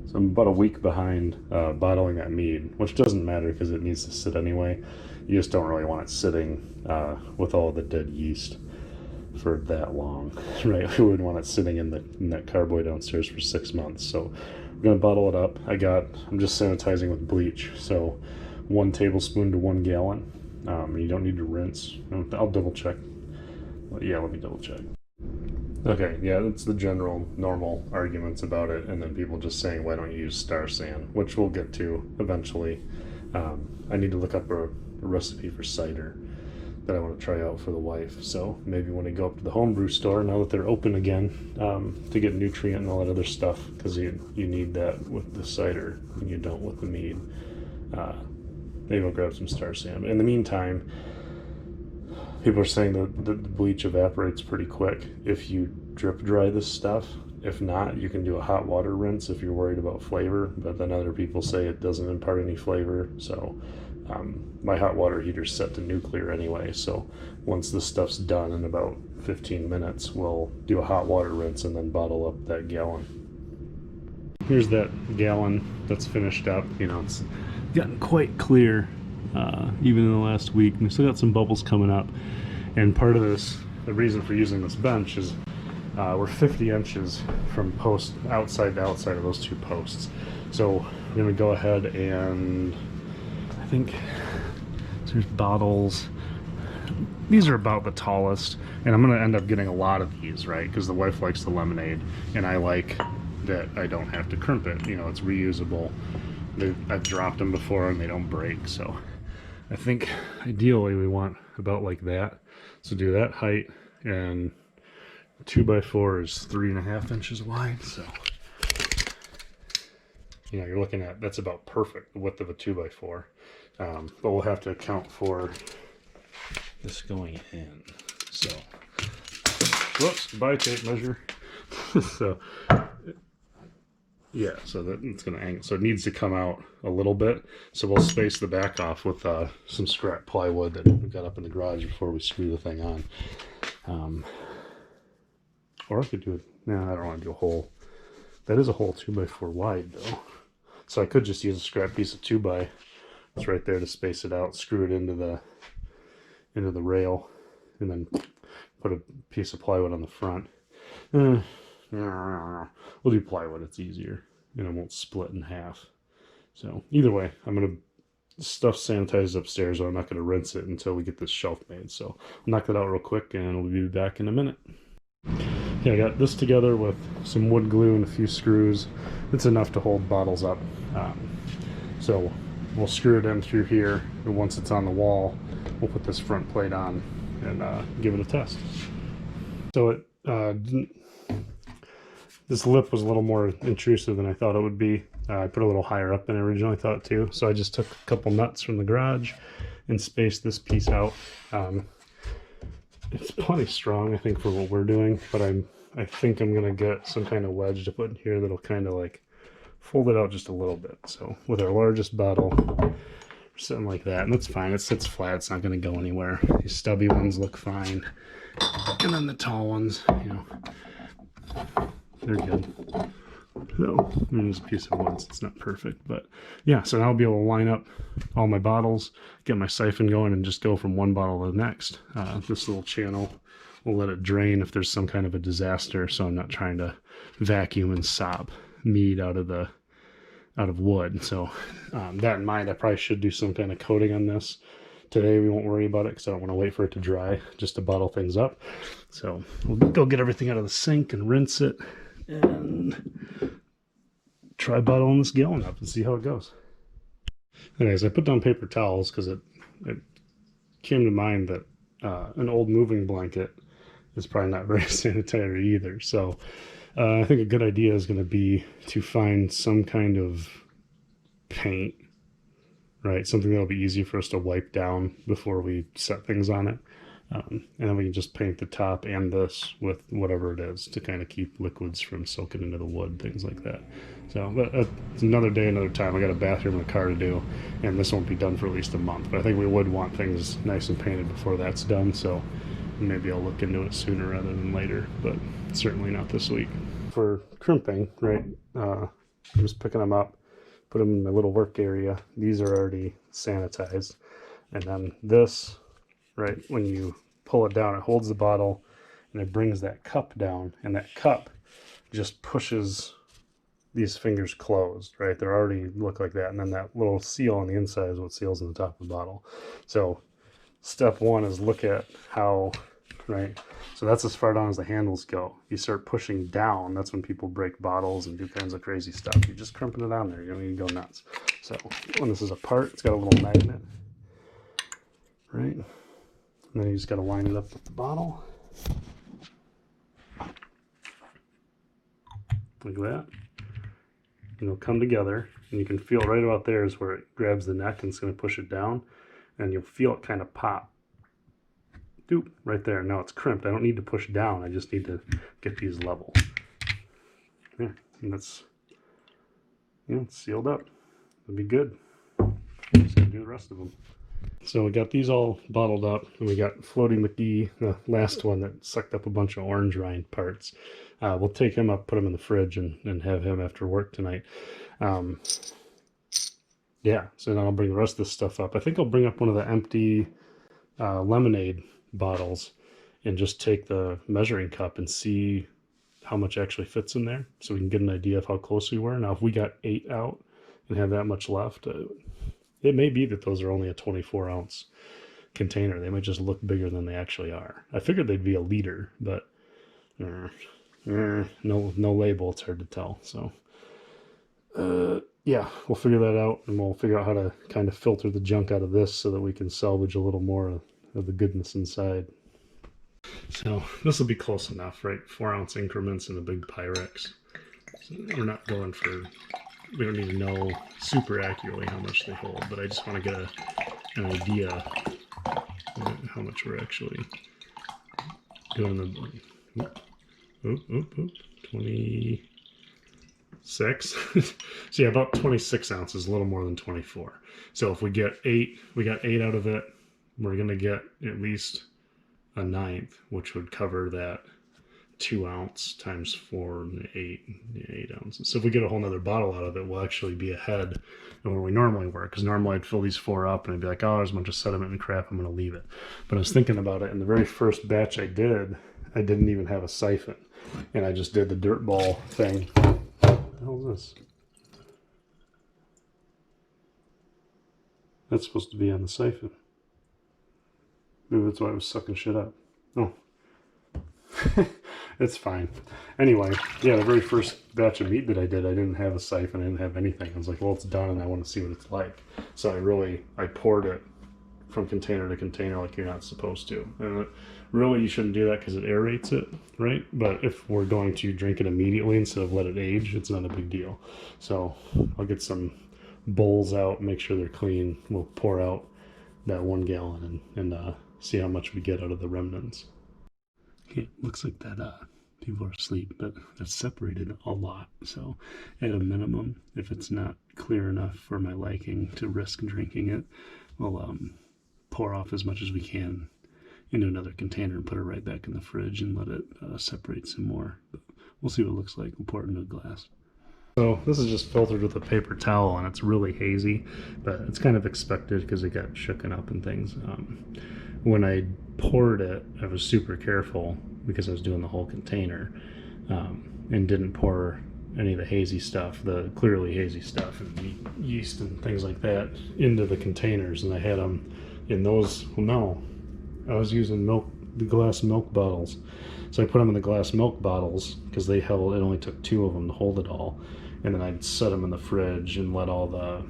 So I'm about a week behind bottling that mead, which doesn't matter because it needs to sit anyway. You just don't really want it sitting with all the dead yeast for that long, right? We wouldn't want it sitting in that carboy downstairs for 6 months. So we're gonna bottle it up. I'm just sanitizing with bleach, so 1 tablespoon to 1 gallon. You don't need to rinse. I'll double check. Yeah, let me double check. Okay, yeah, that's the general normal arguments about it, and then people just saying, why don't you use Star San, which we'll get to eventually. I need to look up a recipe for cider that I want to try out for the wife, so maybe when I go up to the homebrew store, now that they're open again, to get nutrient and all that other stuff, because you need that with the cider, and you don't with the mead. Maybe I'll grab some Star San. In the meantime, people are saying that the bleach evaporates pretty quick if you drip dry this stuff. If not, you can do a hot water rinse if you're worried about flavor, but then other people say it doesn't impart any flavor. So my hot water heater's set to nuclear anyway, so once this stuff's done in about 15 minutes, we'll do a hot water rinse and then bottle up that gallon. Here's that gallon that's finished up. You know, it's gotten quite clear even in the last week. We still got some bubbles coming up, and part of this, the reason for using this bench is we're 50 inches from post outside to outside of those two posts. So we're gonna go ahead and I think there's bottles. These are about the tallest, and I'm gonna end up getting a lot of these, right? Because the wife likes the lemonade, and I like that I don't have to crimp it. You know, it's reusable. I've dropped them before and they don't break, so I think ideally we want about like that. So do that height, and 2x4 is 3.5 inches wide, so you know, you're looking at, that's about perfect, the width of a 2x4. But we'll have to account for this going in. So, whoops, goodbye tape measure. So, yeah, so that it's going to angle. So it needs to come out a little bit. So we'll space the back off with some scrap plywood that we got up in the garage before we screw the thing on. Or I could do it. No, I don't want to do a hole. That is a hole 2x4 wide though. So I could just use a scrap piece of 2x. It's right there to space it out. Screw it into the rail, and then put a piece of plywood on the front. We'll do plywood, it's easier, and it won't split in half. So either way, I'm gonna stuff sanitized upstairs, or I'm not gonna rinse it until we get this shelf made. So I'll knock that out real quick, and we'll be back in a minute. Okay, I got this together with some wood glue and a few screws. It's enough to hold bottles up. So we'll screw it in through here, and once it's on the wall, we'll put this front plate on and give it a test. So this lip was a little more intrusive than I thought it would be. I put a little higher up than I originally thought too. So I just took a couple nuts from the garage and spaced this piece out. It's plenty strong, I think, for what we're doing, but I think I'm gonna get some kind of wedge to put in here that'll kind of like fold it out just a little bit. So with our largest bottle, we're sitting like that, and that's fine. It sits flat, it's not gonna go anywhere. These stubby ones look fine, and then the tall ones, you know, they're good. So there's a piece of wood, so it's not perfect, but yeah. So now I'll be able to line up all my bottles, get my siphon going, and just go from one bottle to the next. This little channel will let it drain if there's some kind of a disaster, so I'm not trying to vacuum and sop mead out of wood. So that in mind, I probably should do some kind of coating on this. Today we won't worry about it because I don't want to wait for it to dry just to bottle things up. So we'll go get everything out of the sink and rinse it, and try bottling this gallon up and see how it goes. Anyways, I put down paper towels because it came to mind that an old moving blanket is probably not very sanitary either. So I think a good idea is going to be to find some kind of paint, right? Something that'll be easy for us to wipe down before we set things on it. And then we can just paint the top and this with whatever it is to kind of keep liquids from soaking into the wood, things like that. So, but it's another day, another time. I got a bathroom and a car to do, and this won't be done for at least a month. But I think we would want things nice and painted before that's done. So maybe I'll look into it sooner rather than later, but certainly not this week. For crimping, right? I'm just picking them up, put them in my little work area. These are already sanitized. And then this, right, when you pull it down, it holds the bottle and it brings that cup down, and that cup just pushes these fingers closed, right? They're already look like that. And then that little seal on the inside is what seals in the top of the bottle. So step one is look at how, right? So that's as far down as the handles go. You start pushing down, that's when people break bottles and do kinds of crazy stuff. You're just crimping it on there, you're gonna go nuts. So when this is apart, it's got a little magnet, right? And then you just gotta line it up with the bottle. Like that. And it'll come together, and you can feel right about there is where it grabs the neck and it's gonna push it down, and you'll feel it kind of pop. Doop, right there. Now it's crimped. I don't need to push down. I just need to get these level. Yeah, and that's, yeah, it's sealed up. It'll be good. Just gonna do the rest of them. So we got these all bottled up, and we got Floaty McGee, the last one that sucked up a bunch of orange rind parts. We'll take him up, put him in the fridge, and have him after work tonight. Yeah, so then I'll bring the rest of this stuff up. I think I'll bring up one of the empty lemonade bottles and just take the measuring cup and see how much actually fits in there, so we can get an idea of how close we were. Now, if we got 8 out and have that much left, it may be that those are only a 24-ounce container. They might just look bigger than they actually are. I figured they'd be a liter, but no label. It's hard to tell. So yeah, we'll figure that out, and we'll figure out how to kind of filter the junk out of this so that we can salvage a little more of the goodness inside. So this will be close enough, right? 4-ounce increments in a big Pyrex. So we're not going for, we don't need to know super accurately how much they hold, but I just want to get an idea how much we're actually doing. The 26. So yeah, about 26 ounces, a little more than 24. So if we get 8, we got 8 out of it, we're going to get at least a 1/9, which would cover that 2 ounce times 4 and 8 ounces. So if we get a whole nother bottle out of it, we'll actually be ahead of where we normally were. Because normally I'd fill these 4 up and I'd be like, oh, there's a bunch of sediment and crap, I'm going to leave it. But I was thinking about it, and the very first batch I didn't even have a siphon. And I just did the dirt ball thing. What the hell is this? That's supposed to be on the siphon. Maybe that's why I was sucking shit up. Oh. It's fine. Anyway, yeah, the very first batch of meat that I did, I didn't have a siphon, I didn't have anything. I was like, well, it's done and I want to see what it's like. So I poured it from container to container like you're not supposed to. And really, you shouldn't do that because it aerates it, right? But if we're going to drink it immediately instead of let it age, it's not a big deal. So I'll get some bowls out, make sure they're clean. We'll pour out that 1 gallon and see how much we get out of the remnants. Okay, looks like that people are asleep, but that's separated a lot. So at a minimum, if it's not clear enough for my liking to risk drinking it, we'll pour off as much as we can into another container and put it right back in the fridge and let it separate some more. But we'll see what it looks like. We'll pour it into a glass. So this is just filtered with a paper towel, and it's really hazy, but it's kind of expected because it got shooken up and things. When I poured it, I was super careful because I was doing the whole container, and didn't pour any of the hazy stuff, the clearly hazy stuff and yeast and things like that into the containers. And I had them in those, well, no, I was using the glass milk bottles. So I put them in the glass milk bottles because they held, it only took 2 of them to hold it all. And then I'd set them in the fridge and let all the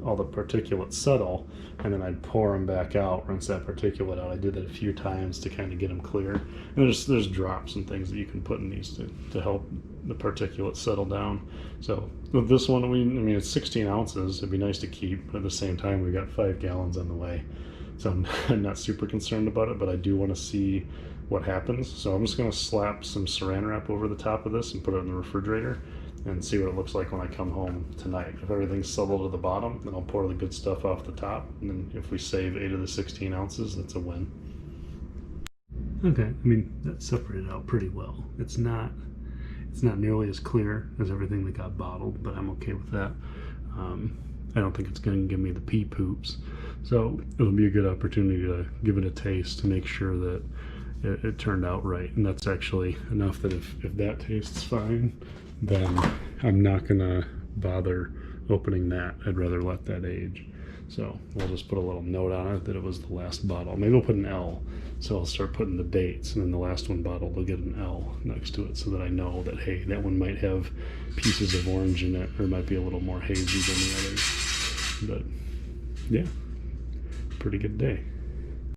particulates settle, and then I'd pour them back out, rinse that particulate out. I did that a few times to kind of get them clear. And there's drops and things that you can put in these to help the particulate settle down. So with this one, I mean it's 16 ounces. It'd be nice to keep, but at the same time, we got 5 gallons on the way. So I'm not super concerned about it, but I do want to see what happens. So I'm just going to slap some saran wrap over the top of this and put it in the refrigerator and see what it looks like when I come home tonight. If everything's settled to the bottom, then I'll pour the good stuff off the top. And then if we save 8 of the 16 ounces, that's a win. Okay, I mean, that separated out pretty well. It's not It's not nearly as clear as everything that got bottled, but I'm okay with that. I don't think it's going to give me the pea poops. So it'll be a good opportunity to give it a taste to make sure that it turned out right. And that's actually enough that if that tastes fine, then I'm not going to bother opening that. I'd rather let that age. So we'll just put a little note on it that it was the last bottle. Maybe we'll put an L. So I'll start putting the dates, and then the last one bottled will get an L next to it so that I know that, hey, that one might have pieces of orange in it, or might be a little more hazy than the others. But yeah, pretty good day.